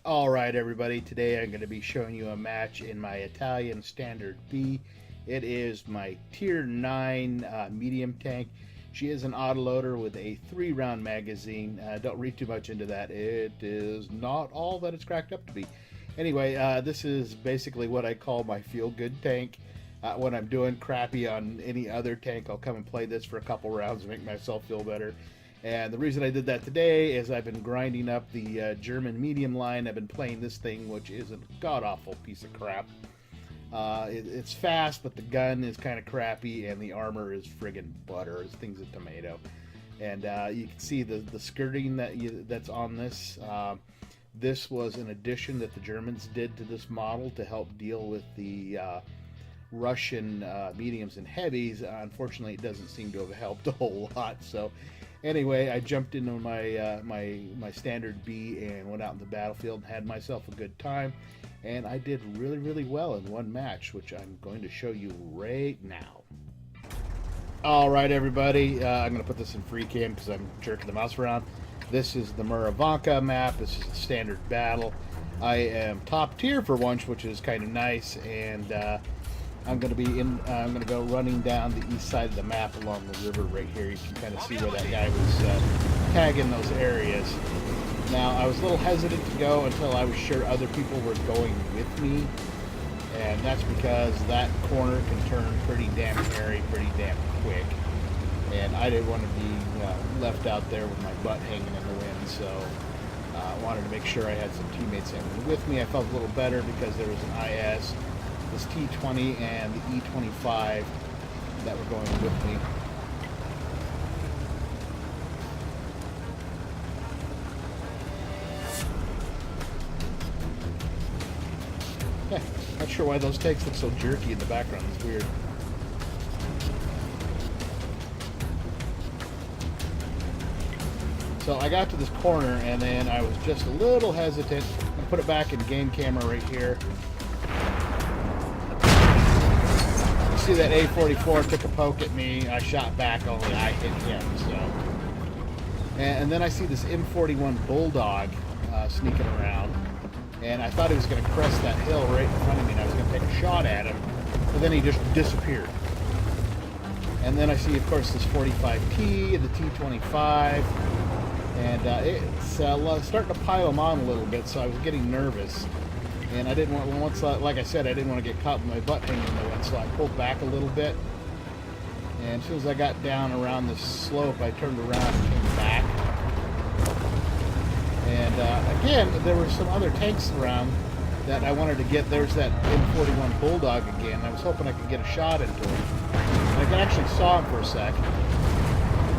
All right, everybody. Today I'm going to be showing you a match in my Italian Standard B. It is my Tier 9 medium tank. She is an autoloader with a 3-round magazine. Don't read too much into that. It is not all that it's cracked up to be. Anyway, this is basically what I call my feel-good tank. When I'm doing crappy on any other tank, I'll come and play this for a couple rounds and make myself feel better. And the reason I did that today is I've been grinding up the German medium line. I've been playing this thing, which is a god-awful piece of crap. It's fast, but the gun is kind of crappy, and the armor is friggin' butter. This thing's a tomato. And you can see the skirting that's on this. This was an addition that the Germans did to this model to help deal with the Russian mediums and heavies. Unfortunately, it doesn't seem to have helped a whole lot. So anyway, I jumped into my my Standard B and went out in the battlefield and had myself a good time. And I did really well in one match, which I'm going to show you right now. All right, everybody. I'm going to put this in free cam because I'm jerking the mouse around. This is the Muravanka map. This is a standard battle. I am top tier for once, which is kind of nice. And I'm going to be in. I'm going to go running down the east side of the map along the river right here. You can kind of see where that guy was tagging those areas. Now, I was a little hesitant to go until I was sure other people were going with me, and that's because that corner can turn pretty damn hairy, pretty damn quick, and I didn't want to be left out there with my butt hanging in the wind, so I wanted to make sure I had some teammates in with me. I felt a little better because there was an IS, this T20, and the E25 that were going with me. Yeah, not sure why those takes look so jerky in the background. It's weird. So I got to this corner, and then I was just a little hesitant. I put it back in game camera right here. You see that A44 took a poke at me. I shot back, only I hit him. So, and then I see this M41 Bulldog sneaking around. And I thought he was going to crest that hill right in front of me, and I was going to take a shot at him, but then he just disappeared. And then I see, of course, this 45T, the T25, and it's starting to pile them on a little bit, so I was getting nervous. And I didn't want, like I said, I didn't want to get caught with my butt hanging in the wind, so I pulled back a little bit. And as soon as I got down around this slope, I turned around and came back. And again, there were some other tanks around that I wanted to get. There's that M41 Bulldog again. I was hoping I could get a shot into him. And I actually saw him for a sec.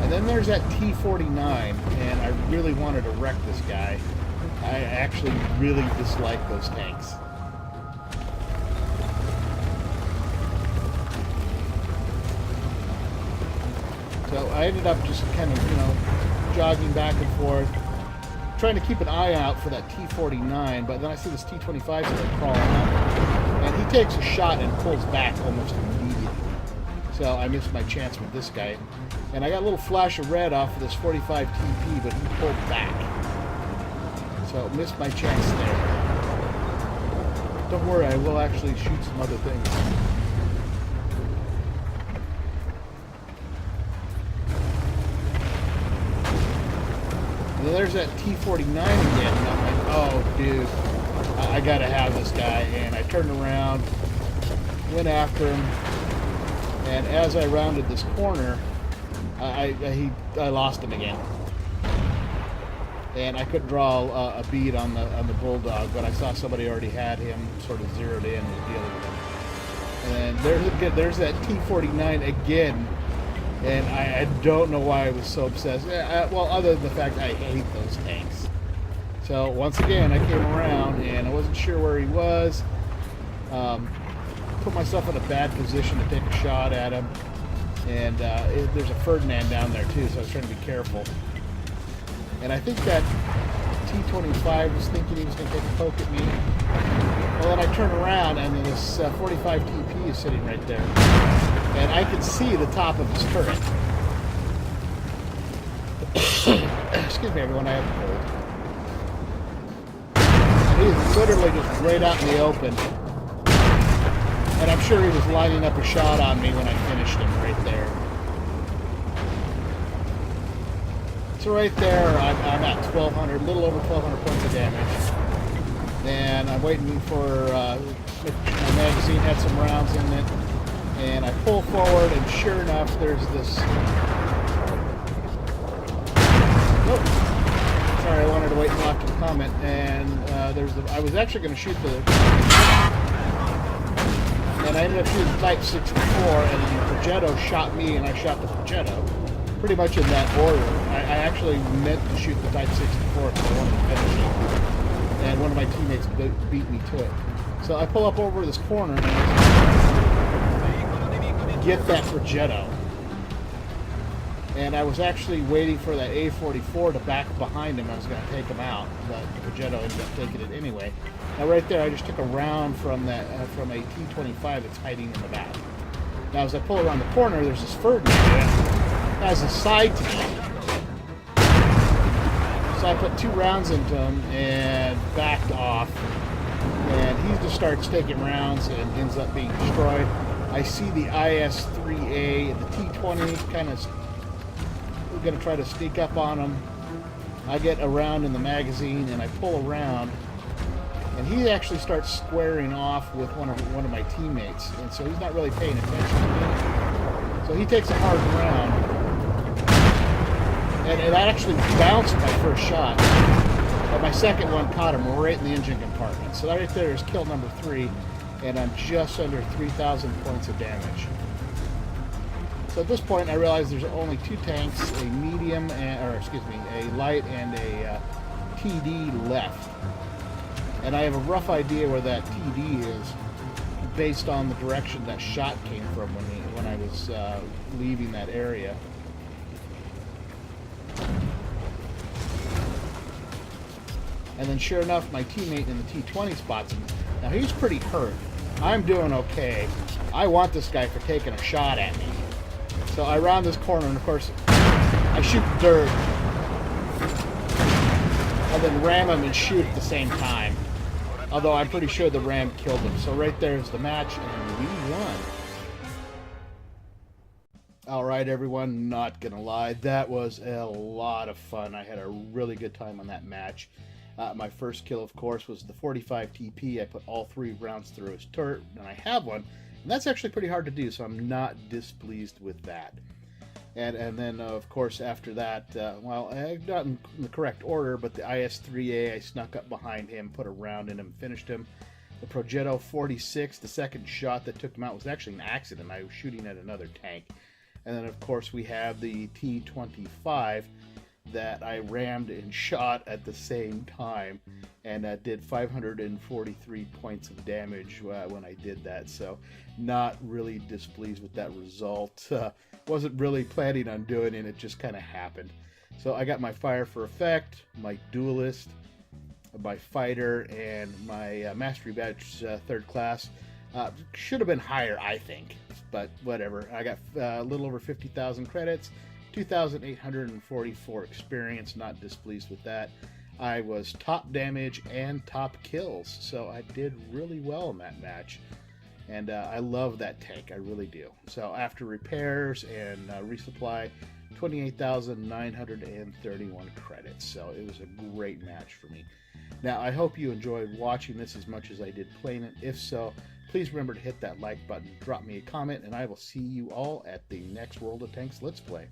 And then there's that T49, and I really wanted to wreck this guy. I actually really dislike those tanks. So I ended up just kind of, jogging back and forth, trying to keep an eye out for that T49, but then I see this T25 start crawling up, and he takes a shot and pulls back almost immediately. So I missed my chance with this guy. And I got a little flash of red off of this 45 TP, but he pulled back. So missed my chance there. Don't worry, I will actually shoot some other things. And then there's that T49 again, and I'm like, oh, dude, I gotta have this guy. And I turned around, went after him, and as I rounded this corner, I lost him again. And I couldn't draw a bead on the Bulldog, but I saw somebody already had him sort of zeroed in and was dealing with him. And there's that T49 again. And I don't know why I was so obsessed. Well, other than the fact I hate those tanks. So once again, I came around and I wasn't sure where he was. Put myself in a bad position to take a shot at him. And there's a Ferdinand down there too, so I was trying to be careful. And I think that T25 was thinking he was going to take a poke at me. Well, then I turn around and then this 45 TP is sitting right there. And I can see the top of his turret. Excuse me, everyone, I have a cold. He's literally just right out in the open. And I'm sure he was lining up a shot on me when I finished him right there. So right there, I'm at 1,200, a little over 1,200 points of damage. And I'm waiting for, my magazine had some rounds in it. And I pull forward, and sure enough, there's this... Nope. Sorry, I wanted to wait until after the comment. And I was actually going to shoot the... And I ended up shooting Type 64, and then the Progetto shot me, and I shot the Progetto. Pretty much in that order. I actually meant to shoot the Type 64 because I wanted to finish it. And one of my teammates beat me to it. So I pull up over this corner, and I get that Progetto. And I was actually waiting for that A44 to back behind him. I was going to take him out, but the Progetto ended up taking it anyway. Now right there, I just took a round from that from a T-25 that's hiding in the back. Now as I pull around the corner, there's this Ferdinand that has a side to me. So I put 2 rounds into him and backed off. And he just starts taking rounds and ends up being destroyed. I see the IS-3A, the T-20 kind of going to try to sneak up on him. I get a round in the magazine and I pull around. And he actually starts squaring off with one of my teammates, and so he's not really paying attention to me. So he takes a hard round, and it actually bounced my first shot, but my second one caught him right in the engine compartment. So right there is kill number 3, and I'm just under 3,000 points of damage. So at this point, I realize there's only 2 tanks, a medium, a light and a TD left. And I have a rough idea where that TD is based on the direction that shot came from when I was leaving that area. And then sure enough, my teammate in the T-20 spots him. Now he's pretty hurt. I'm doing okay. I want this guy for taking a shot at me. So I round this corner, and of course, I shoot the dirt. And then ram him and shoot at the same time. Although I'm pretty sure the ram killed him. So right there's the match, and we won. Alright everyone, not gonna lie, that was a lot of fun. I had a really good time on that match. My first kill, of course, was the 45 TP. I put all 3 rounds through his turret, and I have one. And that's actually pretty hard to do, so I'm not displeased with that. And then, of course, after that, well, I've not in the correct order, but the IS-3A, I snuck up behind him, put a round in him, finished him. The Progetto 46, the second shot that took him out, was actually an accident. I was shooting at another tank. And then, of course, we have the T-25 that I rammed and shot at the same time, and did 543 points of damage when I did that. So not really displeased with that result. Wasn't really planning on doing it, it just kind of happened. So I got my fire for effect, my duelist, my fighter, and my mastery badge 3rd class. Should have been higher, I think, but whatever. I got a little over 50,000 credits, 2,844 experience, not displeased with that. I was top damage and top kills, so I did really well in that match. And I love that tank, I really do. So after repairs and resupply, 28,931 credits. So it was a great match for me. Now, I hope you enjoyed watching this as much as I did playing it. If so, please remember to hit that like button, drop me a comment, and I will see you all at the next World of Tanks Let's Play.